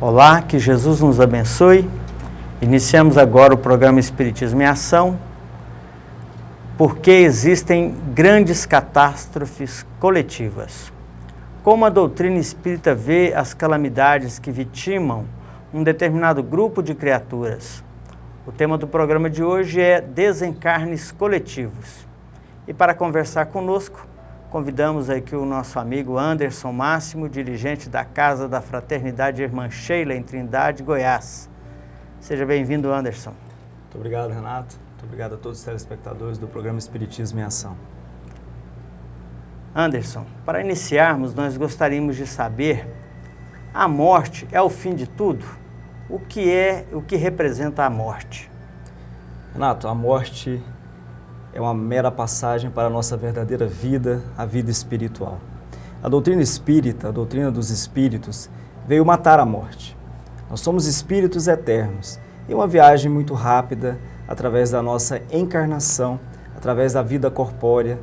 Olá, que Jesus nos abençoe. Iniciamos agora o programa Espiritismo em Ação, porque existem grandes catástrofes coletivas. Como a doutrina espírita vê as calamidades que vitimam um determinado grupo de criaturas? O tema do programa de hoje é desencarnes coletivos. E para conversar conosco, convidamos aqui o nosso amigo Anderson Máximo, dirigente da Casa da Fraternidade Irmã Sheila, em Trindade, Goiás. Seja bem-vindo, Anderson. Muito obrigado, Renato. Muito obrigado a todos os telespectadores do programa Espiritismo em Ação. Anderson, para iniciarmos, nós gostaríamos de saber, a morte é o fim de tudo? O que representa a morte? Renato, a morte é uma mera passagem para a nossa verdadeira vida, a vida espiritual. A doutrina espírita, a doutrina dos espíritos, veio matar a morte. Nós somos espíritos eternos e uma viagem muito rápida através da nossa encarnação, através da vida corpórea,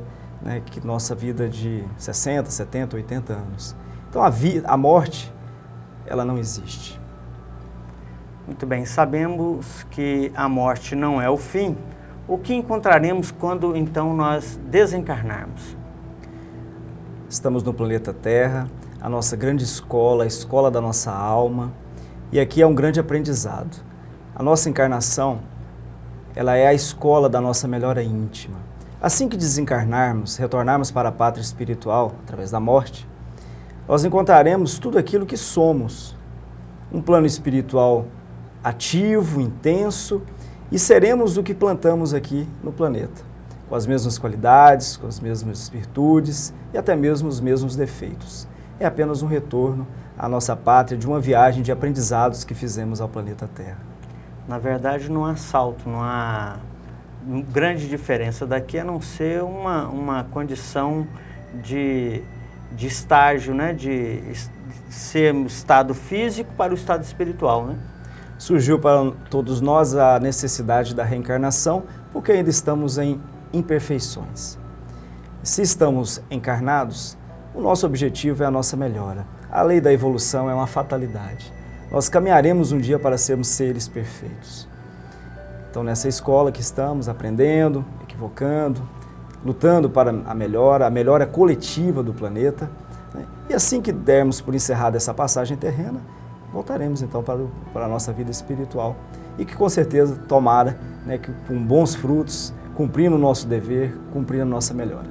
que nossa vida de 60, 70, 80 anos. Então a morte, ela não existe. Muito bem, sabemos que a morte não é o fim. O que encontraremos quando, então, nós desencarnarmos? Estamos no planeta Terra, a nossa grande escola, a escola da nossa alma, e aqui é um grande aprendizado. A nossa encarnação, ela é a escola da nossa melhora íntima. Assim que desencarnarmos, retornarmos para a pátria espiritual, através da morte, nós encontraremos tudo aquilo que somos. Um plano espiritual ativo, intenso, e seremos o que plantamos aqui no planeta, com as mesmas qualidades, com as mesmas virtudes e até mesmo os mesmos defeitos. É apenas um retorno à nossa pátria de uma viagem de aprendizados que fizemos ao planeta Terra. Na verdade, não há salto, não há grande diferença daqui, a não ser uma condição de estágio, de ser um estado físico para o estado espiritual, Surgiu para todos nós a necessidade da reencarnação, porque ainda estamos em imperfeições. Se estamos encarnados, o nosso objetivo é a nossa melhora. A lei da evolução é uma fatalidade. Nós caminharemos um dia para sermos seres perfeitos. Então, nessa escola que estamos, aprendendo, equivocando, lutando para a melhora coletiva do planeta, e assim que dermos por encerrada essa passagem terrena, voltaremos então para a nossa vida espiritual e que com certeza tomara que com bons frutos, cumprindo o nosso dever, cumprindo a nossa melhora.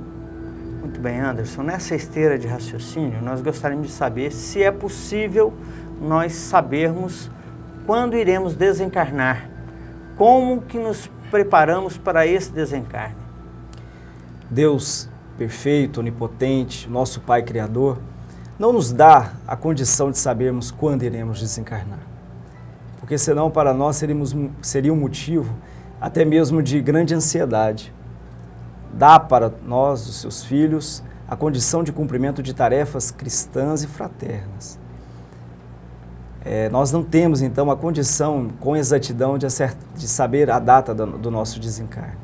Muito bem, Anderson. Nessa esteira de raciocínio, nós gostaríamos de saber se é possível nós sabermos quando iremos desencarnar. Como que nos preparamos para esse desencarne? Deus perfeito, onipotente, nosso Pai Criador, não nos dá a condição de sabermos quando iremos desencarnar. Porque senão para nós seria um motivo até mesmo de grande ansiedade. Dá para nós, os seus filhos, a condição de cumprimento de tarefas cristãs e fraternas. Nós não temos então a condição com exatidão de saber a data do nosso desencarne.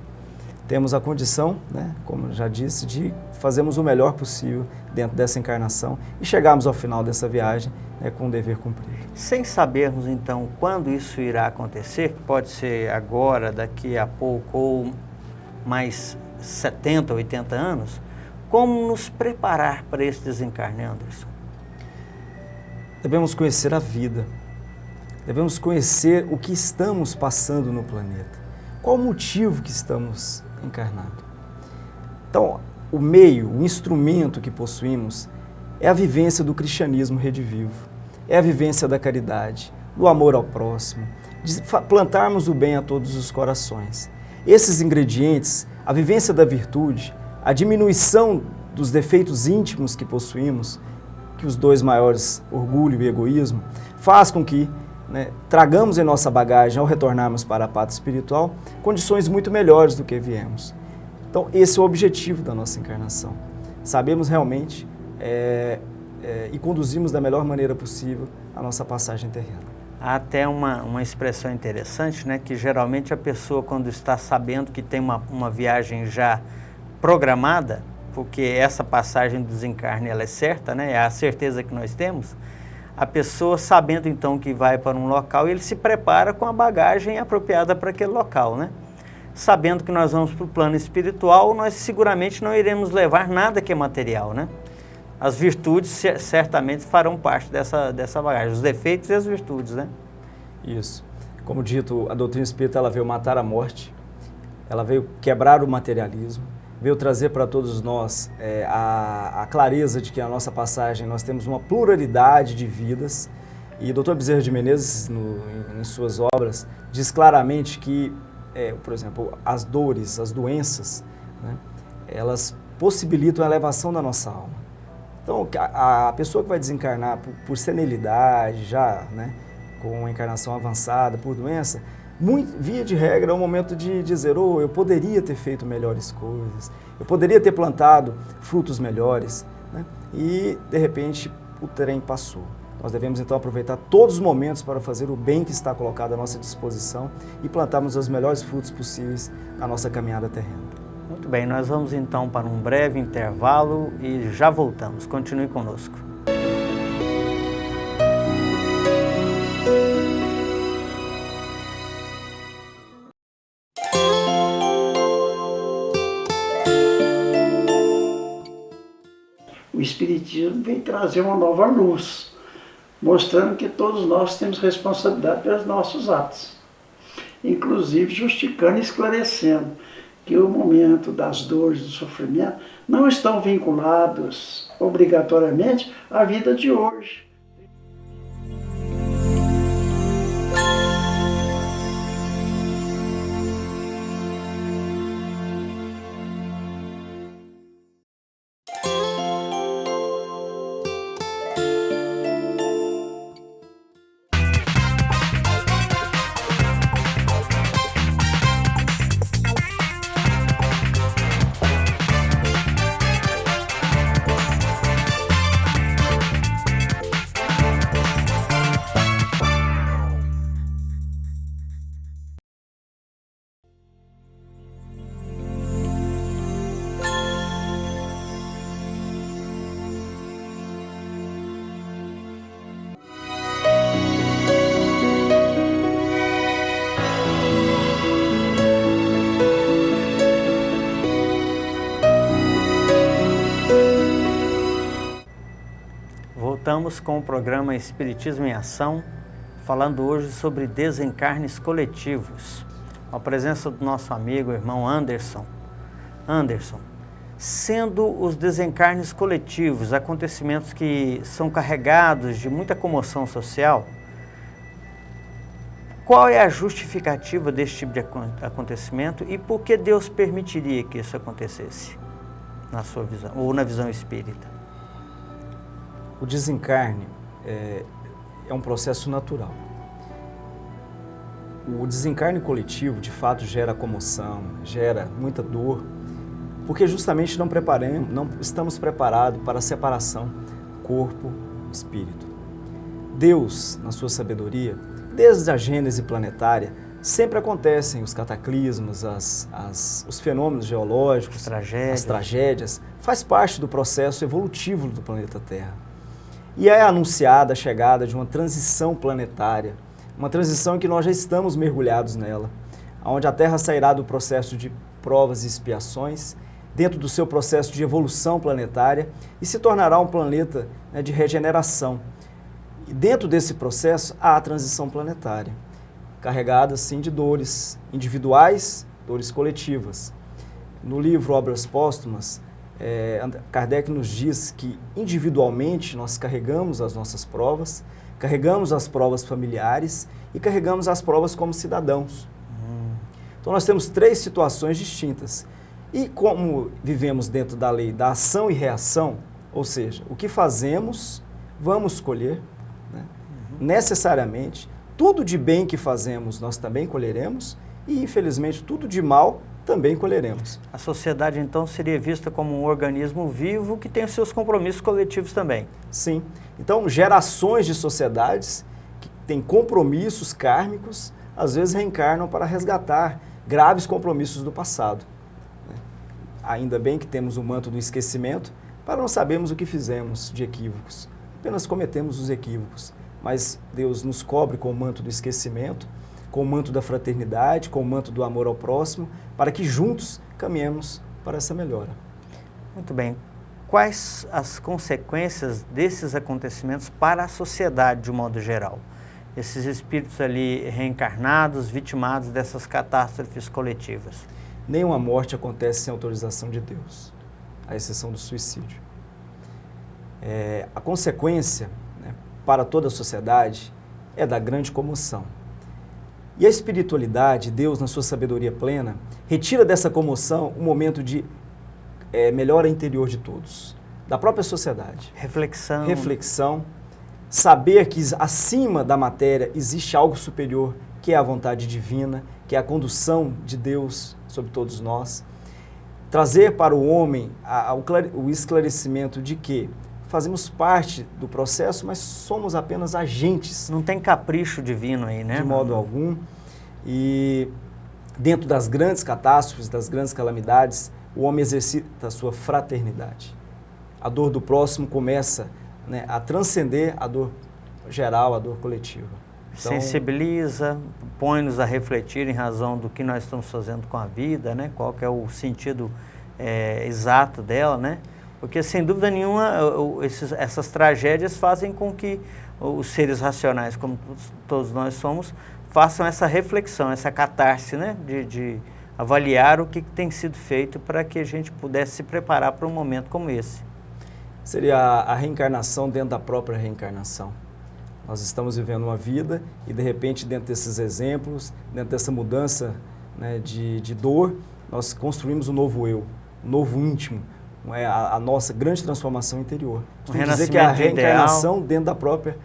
Temos a condição, como já disse, de fazermos o melhor possível dentro dessa encarnação e chegarmos ao final dessa viagem com o dever cumprido. Sem sabermos, então, quando isso irá acontecer, que pode ser agora, daqui a pouco, ou mais 70, 80 anos, como nos preparar para esse desencarne, Anderson? Devemos conhecer a vida, devemos conhecer o que estamos passando no planeta, qual o motivo que estamos encarnados. Então, o meio, o instrumento que possuímos é a vivência do cristianismo redivivo, é a vivência da caridade, do amor ao próximo, de plantarmos o bem a todos os corações. Esses ingredientes, a vivência da virtude, a diminuição dos defeitos íntimos que possuímos, que os dois maiores, orgulho e egoísmo, faz com que tragamos em nossa bagagem, ao retornarmos para a pátria espiritual, condições muito melhores do que viemos. Então, esse é o objetivo da nossa encarnação. Sabemos realmente e conduzimos da melhor maneira possível a nossa passagem terrena. Há até uma expressão interessante, que geralmente a pessoa, quando está sabendo que tem uma viagem já programada, porque essa passagem do desencarne ela é certa, é a certeza que nós temos, a pessoa sabendo então que vai para um local, ele se prepara com a bagagem apropriada para aquele local, né? Sabendo que nós vamos para o plano espiritual, nós seguramente não iremos levar nada que é material, né? As virtudes certamente farão parte dessa bagagem, os defeitos e as virtudes, né? Isso. Como dito, a doutrina espírita ela veio matar a morte, ela veio quebrar o materialismo, veio trazer para todos nós a clareza de que a nossa passagem, nós temos uma pluralidade de vidas. E o Dr. Bezerra de Menezes, em suas obras, diz claramente que, por exemplo, as dores, as doenças, né, elas possibilitam a elevação da nossa alma. Então, a pessoa que vai desencarnar por senilidade, já, né, com uma encarnação avançada, por doença, via de regra é um momento de dizer, eu poderia ter feito melhores coisas, eu poderia ter plantado frutos melhores, né? E, de repente, o trem passou. Nós devemos, então, aproveitar todos os momentos para fazer o bem que está colocado à nossa disposição e plantarmos os melhores frutos possíveis na nossa caminhada terrena. Muito bem, nós vamos, então, para um breve intervalo e já voltamos. Continue conosco. O Espiritismo vem trazer uma nova luz, mostrando que todos nós temos responsabilidade pelos nossos atos, inclusive justificando e esclarecendo que o momento das dores, do sofrimento, não estão vinculados obrigatoriamente à vida de hoje. Voltamos com o programa Espiritismo em Ação, falando hoje sobre desencarnes coletivos. A presença do nosso amigo, irmão Anderson. Anderson, sendo os desencarnes coletivos acontecimentos que são carregados de muita comoção social, qual é a justificativa deste tipo de acontecimento e por que Deus permitiria que isso acontecesse, na sua visão, ou na visão espírita? O desencarne é um processo natural. O desencarne coletivo, de fato, gera comoção, gera muita dor, porque justamente não estamos preparados para a separação corpo-espírito. Deus, na sua sabedoria, desde a gênese planetária, sempre acontecem os cataclismos, os fenômenos geológicos, as tragédias, faz parte do processo evolutivo do planeta Terra. E é anunciada a chegada de uma transição planetária, uma transição em que nós já estamos mergulhados nela, onde a Terra sairá do processo de provas e expiações, dentro do seu processo de evolução planetária, e se tornará um planeta, né, de regeneração. E dentro desse processo há a transição planetária, carregada, sim, de dores individuais, dores coletivas. No livro Obras Póstumas, Kardec nos diz que individualmente nós carregamos as nossas provas, carregamos as provas familiares e carregamos as provas como cidadãos. Então nós temos três situações distintas. E como vivemos dentro da lei da ação e reação, ou seja, o que fazemos, vamos colher, né? Necessariamente, tudo de bem que fazemos nós também colheremos e, infelizmente, tudo de mal também colheremos. A sociedade, então, seria vista como um organismo vivo que tem os seus compromissos coletivos também. Sim. Então, gerações de sociedades que têm compromissos kármicos, às vezes reencarnam para resgatar graves compromissos do passado. Ainda bem que temos o manto do esquecimento para não sabermos o que fizemos de equívocos. apenas cometemos os equívocos. Mas Deus nos cobre com o manto do esquecimento, com o manto da fraternidade, com o manto do amor ao próximo, para que juntos caminhemos para essa melhora. Muito bem. Quais as consequências desses acontecimentos para a sociedade de um modo geral? Esses espíritos ali reencarnados, vitimados dessas catástrofes coletivas. Nenhuma morte acontece sem autorização de Deus, à exceção do suicídio. A consequência, né, para toda a sociedade é da grande comoção. E a espiritualidade, Deus, na sua sabedoria plena, retira dessa comoção um momento de melhora interior de todos, da própria sociedade. Reflexão, saber que acima da matéria existe algo superior, que é a vontade divina, que é a condução de Deus sobre todos nós. Trazer para o homem o esclarecimento de que fazemos parte do processo, mas somos apenas agentes. Não tem capricho divino aí, né? De modo algum. E dentro das grandes catástrofes, das grandes calamidades, o homem exercita a sua fraternidade. A dor do próximo começa, né, a transcender a dor geral, a dor coletiva. Então, sensibiliza, põe-nos a refletir em razão do que nós estamos fazendo com a vida, né? Qual que é o sentido exato dela, né? Porque, sem dúvida nenhuma, essas tragédias fazem com que os seres racionais, como todos nós somos, façam essa reflexão, essa catarse, né? De avaliar o que tem sido feito para que a gente pudesse se preparar para um momento como esse. Seria a reencarnação dentro da própria reencarnação. Nós estamos vivendo uma vida e, de repente, dentro desses exemplos, dentro dessa mudança, né, de dor, nós construímos um novo eu, um novo íntimo, a nossa grande transformação interior. Costumo dizer que é a reencarnação dentro da própria...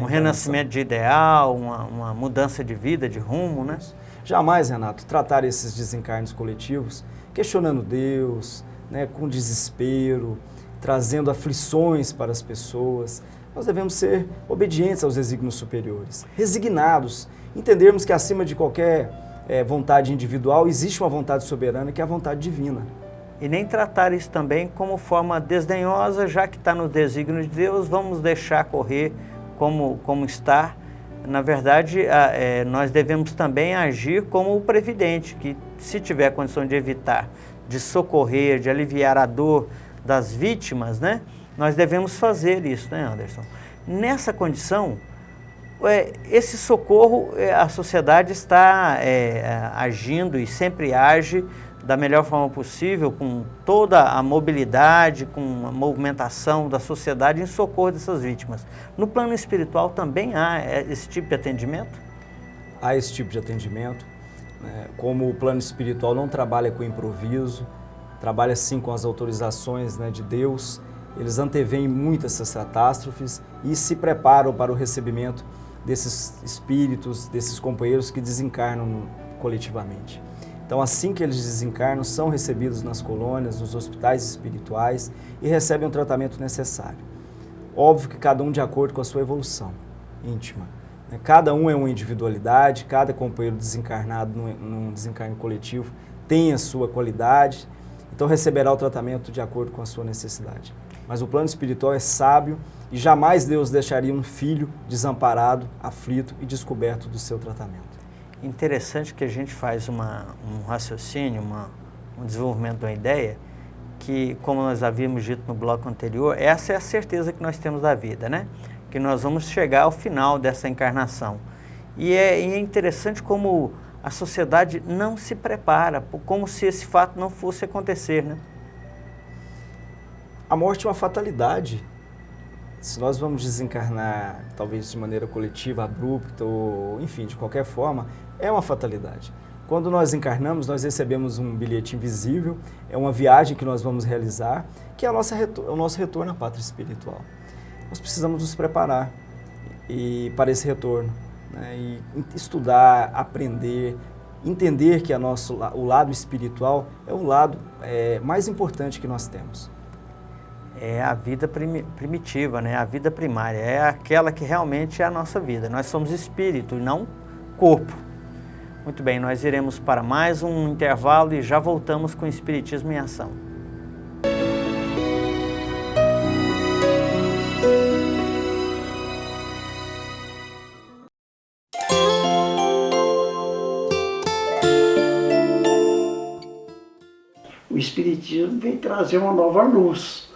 um renascimento de ideal, uma mudança de vida, de rumo, né? Jamais, Renato, tratar esses desencarnes coletivos questionando Deus, né, com desespero, trazendo aflições para as pessoas. Nós devemos ser obedientes aos desígnios superiores, resignados, entendermos que acima de qualquer vontade individual existe uma vontade soberana que é a vontade divina. E nem tratar isso também como forma desdenhosa, já que está no desígnio de Deus, vamos deixar correr como está. Na verdade, nós devemos também agir como o previdente, que se tiver condição de evitar, de socorrer, de aliviar a dor das vítimas, né? Nós devemos fazer isso, né, Anderson? Nessa condição, esse socorro, a sociedade está agindo e sempre age da melhor forma possível, com toda a mobilidade, com a movimentação da sociedade em socorro dessas vítimas. No plano espiritual também há esse tipo de atendimento? Há esse tipo de atendimento. Como o plano espiritual não trabalha com improviso, trabalha sim com as autorizações, né, de Deus, eles anteveem muito essas catástrofes e se preparam para o recebimento desses espíritos, desses companheiros que desencarnam coletivamente. Então, assim que eles desencarnam, são recebidos nas colônias, nos hospitais espirituais e recebem o tratamento necessário. Óbvio que cada um de acordo com a sua evolução íntima. Cada um é uma individualidade, cada companheiro desencarnado num desencarne coletivo tem a sua qualidade, então receberá o tratamento de acordo com a sua necessidade. Mas o plano espiritual é sábio e jamais Deus deixaria um filho desamparado, aflito e descoberto do seu tratamento. Interessante que a gente faz um raciocínio, um desenvolvimento de uma ideia, que, como nós havíamos dito no bloco anterior, essa é a certeza que nós temos da vida, né? Que nós vamos chegar ao final dessa encarnação. E é interessante como a sociedade não se prepara, como se esse fato não fosse acontecer, né? A morte é uma fatalidade. Se nós vamos desencarnar, talvez de maneira coletiva, abrupta, ou enfim, de qualquer forma, é uma fatalidade. Quando nós encarnamos, nós recebemos um bilhete invisível, é uma viagem que nós vamos realizar, que é o nosso retorno à pátria espiritual. Nós precisamos nos preparar para esse retorno, né? E estudar, aprender, entender que o lado espiritual é o lado mais importante que nós temos. É a vida primitiva, né? A vida primária, é aquela que realmente é a nossa vida. Nós somos espírito e não corpo. Muito bem, nós iremos para mais um intervalo e já voltamos com o Espiritismo em Ação. O Espiritismo vem trazer uma nova luz,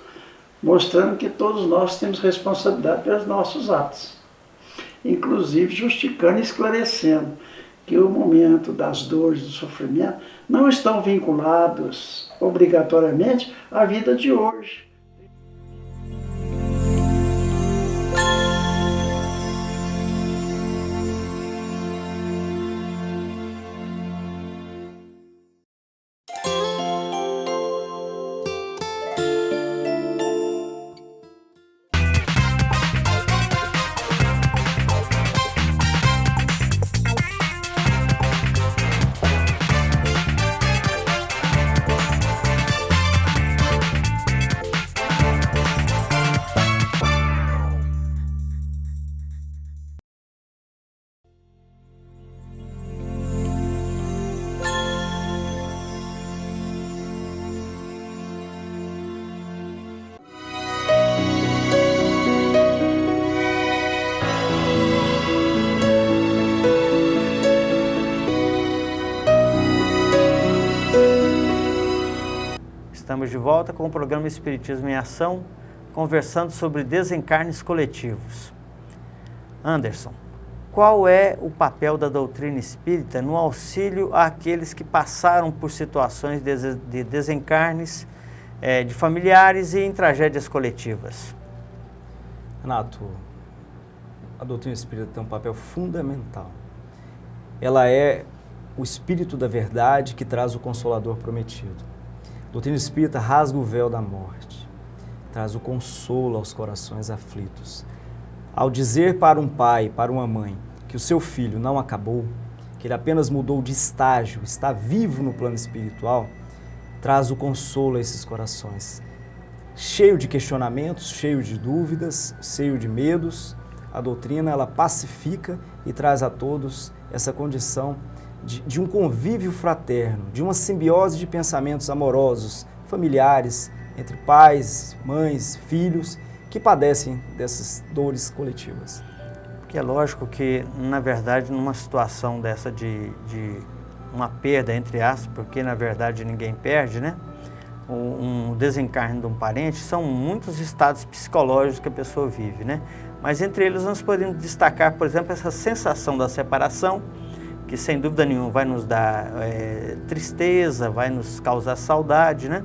mostrando que todos nós temos responsabilidade pelos nossos atos. Inclusive justificando e esclarecendo que o momento das dores, do sofrimento, não estão vinculados obrigatoriamente à vida de hoje. Estamos de volta com o programa Espiritismo em Ação, conversando sobre desencarnes coletivos. Anderson, qual é o papel da doutrina espírita no auxílio àqueles que passaram por situações de desencarnes de familiares e em tragédias coletivas? Renato, a doutrina espírita tem um papel fundamental. Ela é o espírito da verdade que traz o Consolador prometido. A doutrina espírita rasga o véu da morte, traz o consolo aos corações aflitos. Ao dizer para um pai, para uma mãe, que o seu filho não acabou, que ele apenas mudou de estágio, está vivo no plano espiritual, traz o consolo a esses corações. Cheio de questionamentos, cheio de dúvidas, cheio de medos, a doutrina ela pacifica e traz a todos essa condição de um convívio fraterno, de uma simbiose de pensamentos amorosos, familiares, entre pais, mães, filhos, que padecem dessas dores coletivas. Porque é lógico que, na verdade, numa situação dessa de uma perda, entre aspas, porque na verdade ninguém perde, né? Um desencarne de um parente, são muitos estados psicológicos que a pessoa vive, né? Mas entre eles nós podemos destacar, por exemplo, essa sensação da separação, que sem dúvida nenhuma vai nos dar tristeza, vai nos causar saudade, né?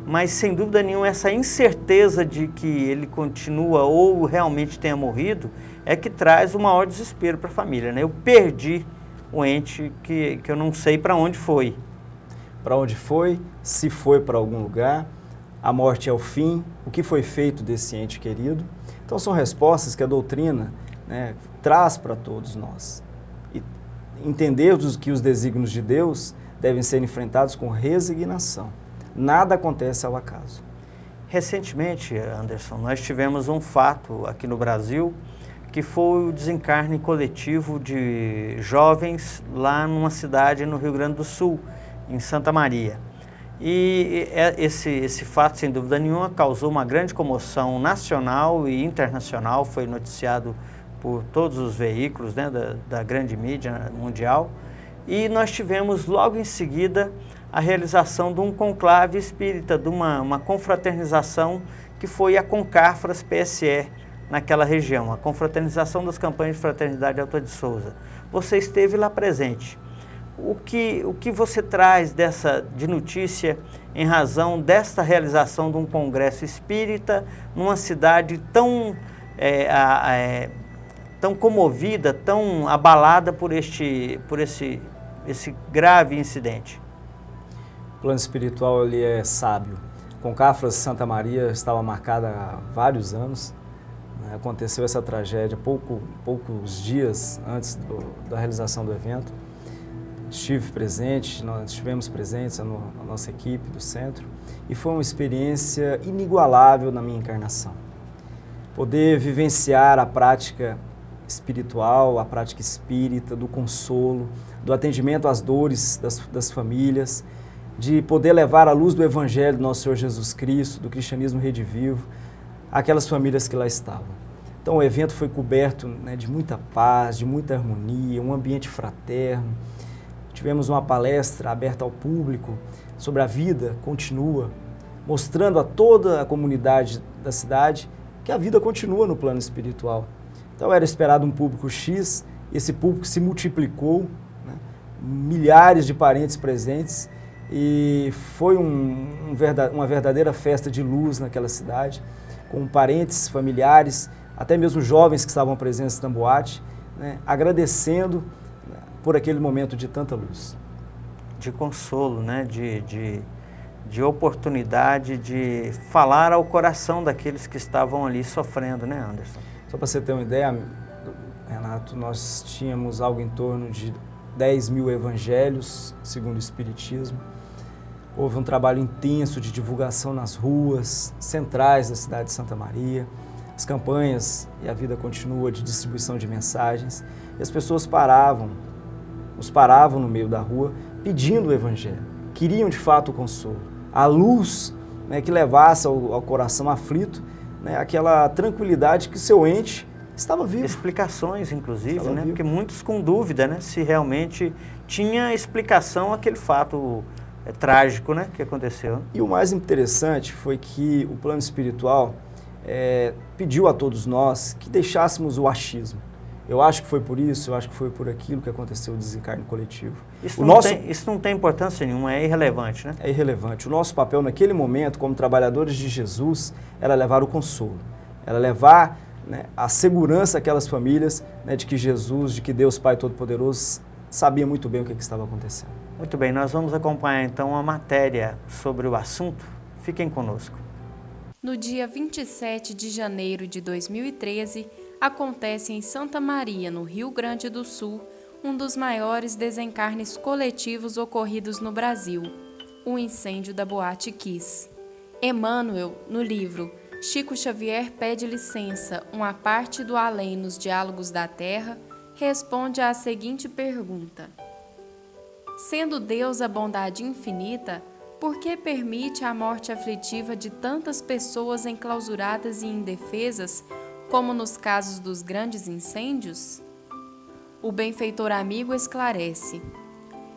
Mas sem dúvida nenhuma essa incerteza de que ele continua ou realmente tenha morrido é que traz o maior desespero para a família, né? Eu perdi o ente que eu não sei para onde foi. Para onde foi, se foi para algum lugar, a morte é o fim, o que foi feito desse ente querido. Então são respostas que a doutrina, né, traz para todos nós. Entender que os desígnios de Deus devem ser enfrentados com resignação. Nada acontece ao acaso. Recentemente, Anderson, nós tivemos um fato aqui no Brasil que foi o desencarne coletivo de jovens lá numa cidade no Rio Grande do Sul, em Santa Maria. E esse fato, sem dúvida nenhuma, causou uma grande comoção nacional e internacional, foi noticiado por todos os veículos, né, da grande mídia mundial, e nós tivemos logo em seguida a realização de um conclave espírita, de uma confraternização que foi a Concafras PSE naquela região, a confraternização das campanhas de fraternidade Alto de Souza. Você esteve lá presente. O que você traz de notícia em razão desta realização de um congresso espírita numa cidade tão comovida, tão abalada por esse grave incidente? O plano espiritual ele é sábio. Concafras Santa Maria estava marcada há vários anos. Né? Aconteceu essa tragédia poucos dias antes da realização do evento. Estive presente, nós estivemos presentes, a nossa equipe do centro, e foi uma experiência inigualável na minha encarnação. Poder vivenciar a prática espiritual, a prática espírita, do consolo, do atendimento às dores das famílias, de poder levar a luz do Evangelho do nosso Senhor Jesus Cristo, do cristianismo redivivo, àquelas famílias que lá estavam. Então o evento foi coberto, né, de muita paz, de muita harmonia, um ambiente fraterno. Tivemos uma palestra aberta ao público sobre a vida continua, mostrando a toda a comunidade da cidade que a vida continua no plano espiritual. Então era esperado um público X, esse público se multiplicou, né? Milhares de parentes presentes, e foi uma verdadeira festa de luz naquela cidade, com parentes, familiares, até mesmo jovens que estavam presentes na boate, né? Agradecendo, né, por aquele momento de tanta luz. De consolo, né? De oportunidade de falar ao coração daqueles que estavam ali sofrendo, né, Anderson? Só para você ter uma ideia, Renato, nós tínhamos algo em torno de 10 mil evangelhos, segundo o Espiritismo. Houve um trabalho intenso de divulgação nas ruas centrais da cidade de Santa Maria, as campanhas E a Vida Continua de distribuição de mensagens, e as pessoas nos paravam no meio da rua pedindo o evangelho, queriam de fato o consolo, a luz, né, que levasse ao coração aflito, né, aquela tranquilidade que o seu ente estava vivo. Explicações, inclusive, Estava né? vivo. Porque muitos com dúvida, né? Se realmente tinha explicação aquele fato trágico, né? Que aconteceu. E o mais interessante foi que o plano espiritual pediu a todos nós que deixássemos o achismo. Eu acho que foi por isso, eu acho que foi por aquilo que aconteceu o desencarne coletivo. Isso não tem importância nenhuma, é irrelevante, né? É irrelevante. O nosso papel naquele momento, como trabalhadores de Jesus, era levar o consolo, era levar, né, a segurança àquelas famílias, né, de que Jesus, de que Deus Pai Todo-Poderoso sabia muito bem o que estava acontecendo. Muito bem, nós vamos acompanhar então a matéria sobre o assunto. Fiquem conosco. No dia 27 de janeiro de 2013, acontece em Santa Maria, no Rio Grande do Sul, um dos maiores desencarnes coletivos ocorridos no Brasil, o incêndio da Boate Kiss. Emmanuel, no livro Chico Xavier Pede Licença, uma parte do além nos Diálogos da Terra, responde à seguinte pergunta: sendo Deus a bondade infinita, por que permite a morte aflitiva de tantas pessoas enclausuradas e indefesas, como nos casos dos grandes incêndios? O benfeitor amigo esclarece: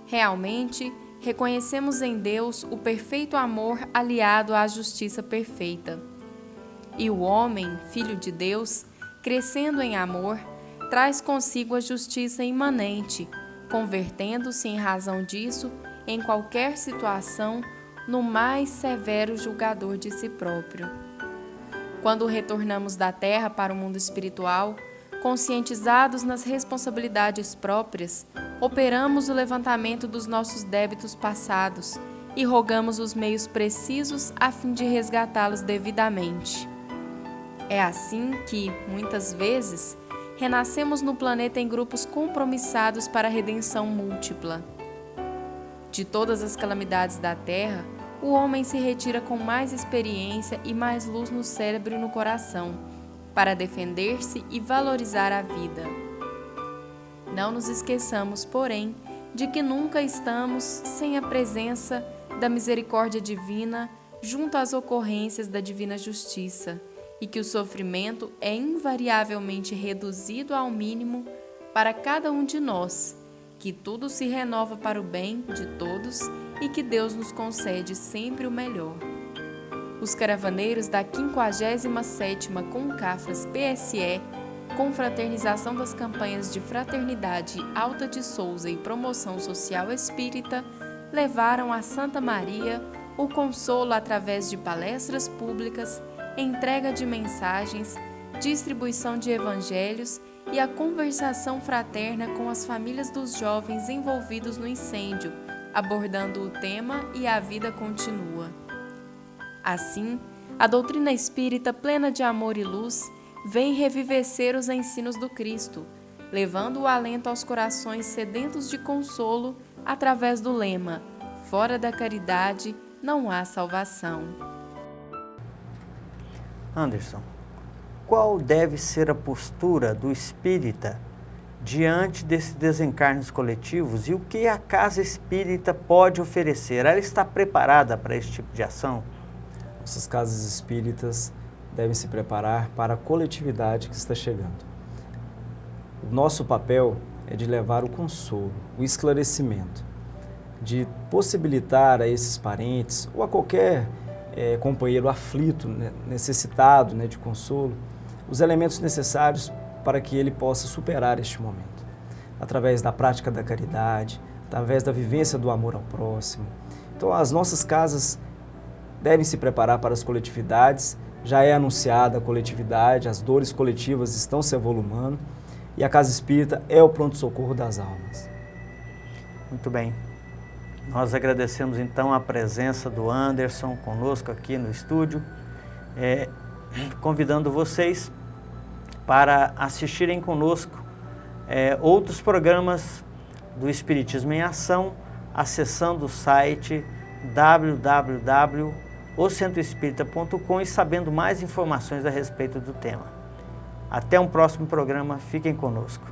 realmente, reconhecemos em Deus o perfeito amor aliado à justiça perfeita. E o homem, filho de Deus, crescendo em amor, traz consigo a justiça imanente, convertendo-se em razão disso, em qualquer situação, no mais severo julgador de si próprio. Quando retornamos da terra para o mundo espiritual, conscientizados nas responsabilidades próprias, operamos o levantamento dos nossos débitos passados e rogamos os meios precisos a fim de resgatá-los devidamente. É assim que, muitas vezes, renascemos no planeta em grupos compromissados para a redenção múltipla. De todas as calamidades da Terra, o homem se retira com mais experiência e mais luz no cérebro e no coração, para defender-se e valorizar a vida. Não nos esqueçamos, porém, de que nunca estamos sem a presença da misericórdia divina junto às ocorrências da divina justiça, e que o sofrimento é invariavelmente reduzido ao mínimo para cada um de nós, que tudo se renova para o bem de todos e que Deus nos concede sempre o melhor. Os caravaneiros da 57ª Concafras PSE, Confraternização das Campanhas de Fraternidade Alta de Souza e Promoção Social Espírita, levaram a Santa Maria o consolo através de palestras públicas, entrega de mensagens, distribuição de evangelhos e a conversação fraterna com as famílias dos jovens envolvidos no incêndio, abordando o tema E a Vida Continua. Assim, a doutrina espírita, plena de amor e luz, vem revivecer os ensinos do Cristo, levando o alento aos corações sedentos de consolo através do lema: fora da caridade não há salvação. Anderson, qual deve ser a postura do espírita diante desses desencarnes coletivos e o que a casa espírita pode oferecer? Ela está preparada para esse tipo de ação? Nossas casas espíritas devem se preparar para a coletividade que está chegando. O nosso papel é de levar o consolo, o esclarecimento. de possibilitar a esses parentes ou a qualquer companheiro aflito, né, necessitado, né, de consolo, os elementos necessários para que ele possa superar este momento. Através da prática da caridade, através da vivência do amor ao próximo. Então, as nossas casas devem se preparar para as coletividades, já é anunciada a coletividade, as dores coletivas estão se avolumando e a Casa Espírita é o pronto-socorro das almas. Muito bem. Nós agradecemos então a presença do Anderson conosco aqui no estúdio, convidando vocês para assistirem conosco outros programas do Espiritismo em Ação, acessando o site www.ocentroespírita.com e sabendo mais informações a respeito do tema. Até um próximo programa, fiquem conosco.